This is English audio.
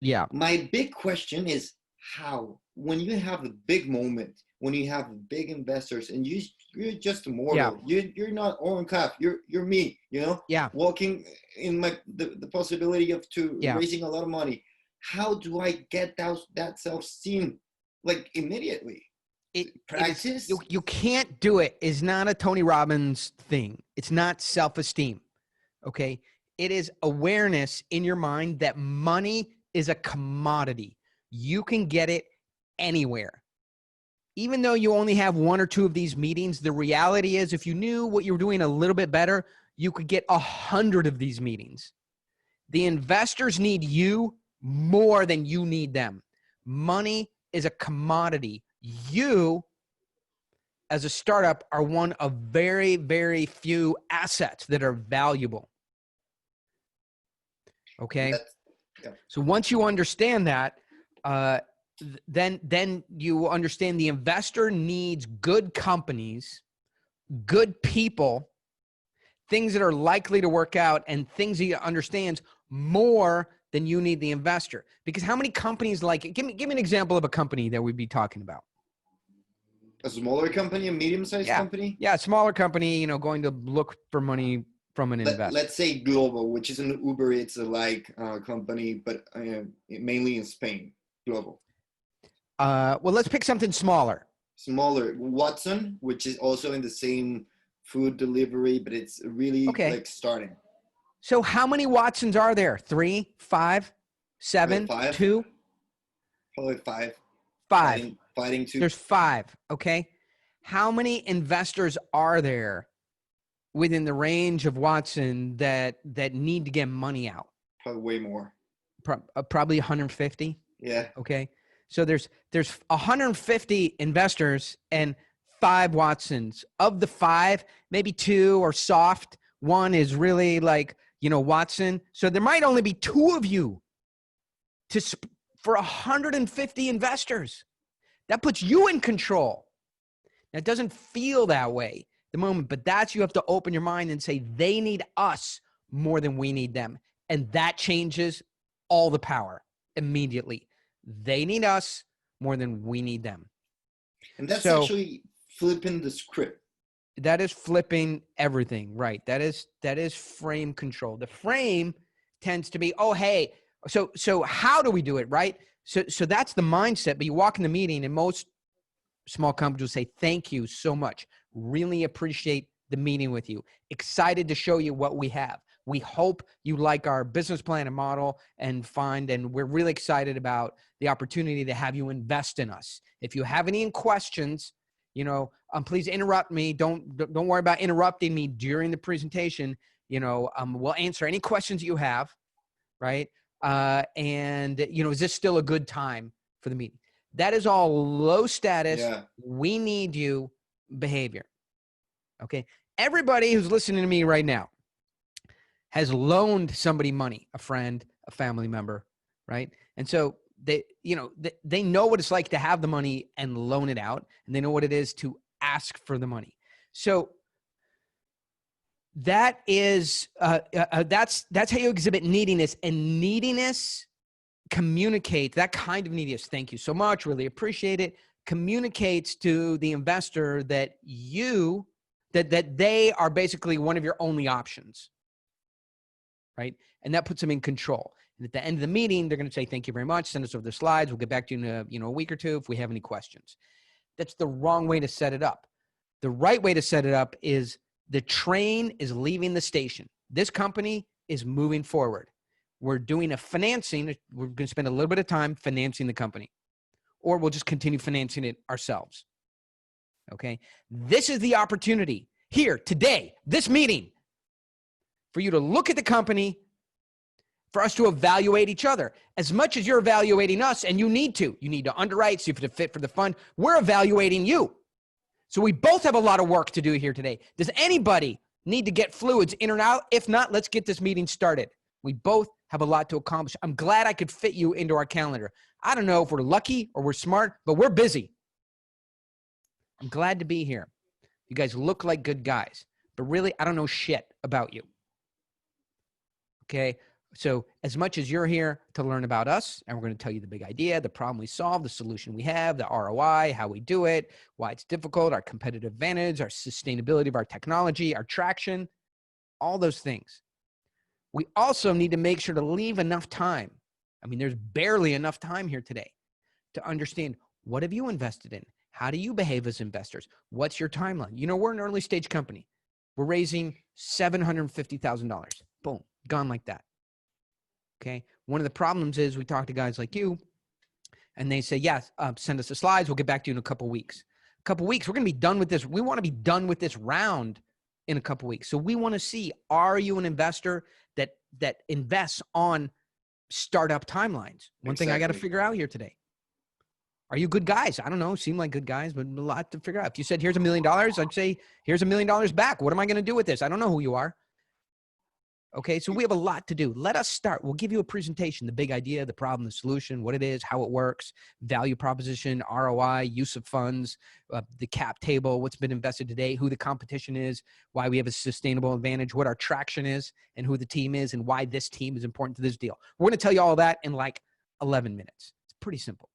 Yeah. My big question is how, when you have a big moment, when you have big investors, and you're just a mortal, you're not Oren Klaff, you're me, Yeah. walking in the possibility of raising a lot of money. How do I get that self-esteem like immediately? Practice? You can't do it. It's not a Tony Robbins thing. It's not self-esteem. Okay. It is awareness in your mind that money is a commodity. You can get it anywhere. Even though you only have one or two of these meetings, the reality is if you knew what you were doing a little bit better, you could get 100 of these meetings. The investors need you more than you need them. Money is a commodity. You, as a startup, are one of very, very few assets that are valuable. Okay? So once you understand that, then you understand the investor needs good companies, good people, things that are likely to work out, and things that he understands more than you need the investor. Because how many companies give me an example of a company that we'd be talking about. A smaller company, a medium-sized company? Yeah, a smaller company, going to look for money from an investor. Let's say Global, which is an Uber Eats company, but mainly in Spain. Global. Well, let's pick something smaller. Smaller. Watson, which is also in the same food delivery, but it's really starting. So how many Watsons are there? 3, 5, 7, 5? 2? Probably 5. 5. Fighting 2. There's 5, okay? How many investors are there within the range of Watson that need to get money out? Probably way more. Probably 150? Yeah. Okay. So there's 150 investors and 5 Watsons. Of the 5, maybe 2 are soft. 1 is really Watson. So there might only be 2 of you for 150 investors. That puts you in control. Now, it doesn't feel that way at the moment, but you have to open your mind and say they need us more than we need them. And that changes all the power immediately. They need us more than we need them. And that's actually flipping the script. That is flipping everything, right? That is frame control. The frame tends to be, oh, hey, so how do we do it, right? So that's the mindset. But you walk in the meeting, and most small companies will say, thank you so much. Really appreciate the meeting with you. Excited to show you what we have. We hope you like our business plan and model and we're really excited about the opportunity to have you invest in us. If you have any questions, please interrupt me. Don't worry about interrupting me during the presentation. We'll answer any questions you have, right? Is this still a good time for the meeting? That is all low status. Yeah. We need you behavior. Okay. Everybody who's listening to me right now has loaned somebody money, a friend, a family member, right? And so they know what it's like to have the money and loan it out, and they know what it is to ask for the money. So that is that's how you exhibit neediness, and neediness communicates that kind of neediness. Thank you so much, really appreciate it. Communicates to the investor that that they are basically one of your only options, right? And that puts them in control. And at the end of the meeting, they're going to say, thank you very much. Send us over the slides. We'll get back to you in a week or 2 if we have any questions. That's the wrong way to set it up. The right way to set it up is the train is leaving the station. This company is moving forward. We're doing a financing. We're going to spend a little bit of time financing the company, or we'll just continue financing it ourselves. Okay. This is the opportunity here today, this meeting, for you to look at the company, for us to evaluate each other. As much as you're evaluating us, and you need to underwrite, see if it's fit for the fund, we're evaluating you. So we both have a lot of work to do here today. Does anybody need to get fluids in or out? If not, let's get this meeting started. We both have a lot to accomplish. I'm glad I could fit you into our calendar. I don't know if we're lucky or we're smart, but we're busy. I'm glad to be here. You guys look like good guys, but really, I don't know shit about you. Okay. So as much as you're here to learn about us, and we're going to tell you the big idea, the problem we solve, the solution we have, the ROI, how we do it, why it's difficult, our competitive advantage, our sustainability of our technology, our traction, all those things. We also need to make sure to leave enough time. I mean, there's barely enough time here today to understand, what have you invested in? How do you behave as investors? What's your timeline? You know, we're an early stage company. We're raising $750,000. Boom, gone like that. Okay. One of the problems is we talk to guys like you and they say, yes, send us the slides. We'll get back to you in a couple of weeks. A couple of weeks, we're going to be done with this. We want to be done with this round in a couple of weeks. So we want to see, are you an investor that invests on startup timelines? One thing I got to figure out here today. Are you good guys? I don't know. Seem like good guys, but a lot to figure out. If you said, here's $1 million, I'd say, here's $1 million back. What am I going to do with this? I don't know who you are. Okay, so we have a lot to do. Let us start. We'll give you a presentation, the big idea, the problem, the solution, what it is, how it works, value proposition, ROI, use of funds, the cap table, what's been invested today, who the competition is, why we have a sustainable advantage, what our traction is, and who the team is, and why this team is important to this deal. We're going to tell you all that in like 11 minutes. It's pretty simple.